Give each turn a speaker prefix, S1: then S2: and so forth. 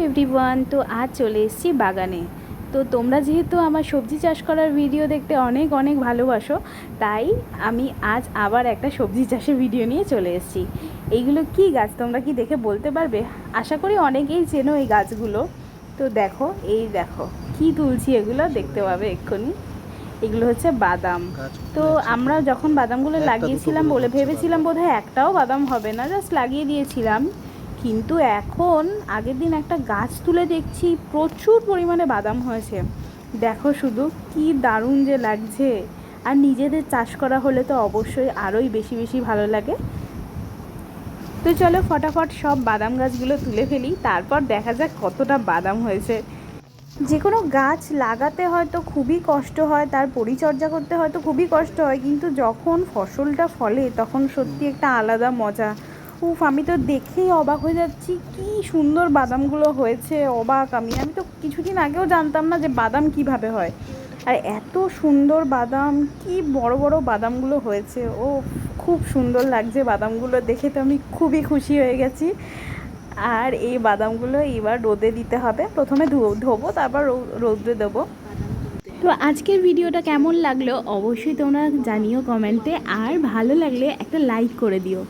S1: Everyone, তো আজ চলে এসেছি বাগানে। তো তোমরা যেহেতু আমার সবজি চাষ করার ভিডিও দেখতে অনেক অনেক ভালোবাসো, তাই আমি আজ আবার একটা সবজি চাষের ভিডিও নিয়ে চলে এসেছি। এইগুলো কি গাছ তোমরা কি দেখে বলতে পারবে? আশা করি অনেকেই চেনো এই গাছগুলো। তো দেখো, এই দেখো কি তুলছি, এগুলো দেখতে পাবে এক্ষুনি। এগুলো হচ্ছে বাদাম। তো আমরা যখন বাদামগুলো লাগিয়েছিলাম বলে ভেবেছিলাম বোধহয় একটাও বাদাম হবে না, জাস্ট লাগিয়ে দিয়েছিলাম। কিন্তু এখন আগের দিন একটা গাছ তুলে দেখছি প্রচুর পরিমাণে বাদাম হয়েছে। দেখো শুধু কি দারুণ যে লাগছে। আর নিজেদের চাষ করা হলে তো অবশ্যই আরোই বেশি বেশি ভালো লাগে। তো চলো ফটাফট সব বাদাম গাছগুলো তুলে ফেলি, তারপর দেখা যাক কতটা বাদাম হয়েছে। যে কোনো গাছ লাগাতে হয়তো খুবই কষ্ট হয়, তার পরিচর্যা করতে হয়তো খুবই কষ্ট হয়, কিন্তু যখন ফসলটা ফলে তখন সত্যি একটা আলাদা মজা। উফ, আমি তো দেখেই অবাক হয়ে যাচ্ছি, কি সুন্দর বাদামগুলো হয়েছে। অবাক আমি আমি তো কিছুদিন আগেও জানতাম না যে বাদাম কিভাবে হয়। আর এত সুন্দর বাদাম, কি বড় বড় বাদামগুলো হয়েছে। ও, খুব সুন্দর লাগছে বাদামগুলো দেখে, তো আমি খুবই খুশি হয়ে গেছি। আর এই বাদামগুলো এবার রোদে দিতে হবে, প্রথমে ধোবো, তারপর রোদে দেবো। তো আজকের ভিডিওটা কেমন লাগলো অবশ্যই তোমরা জানিও কমেন্টে, আর ভালো লাগলে একটা লাইক করে দিও।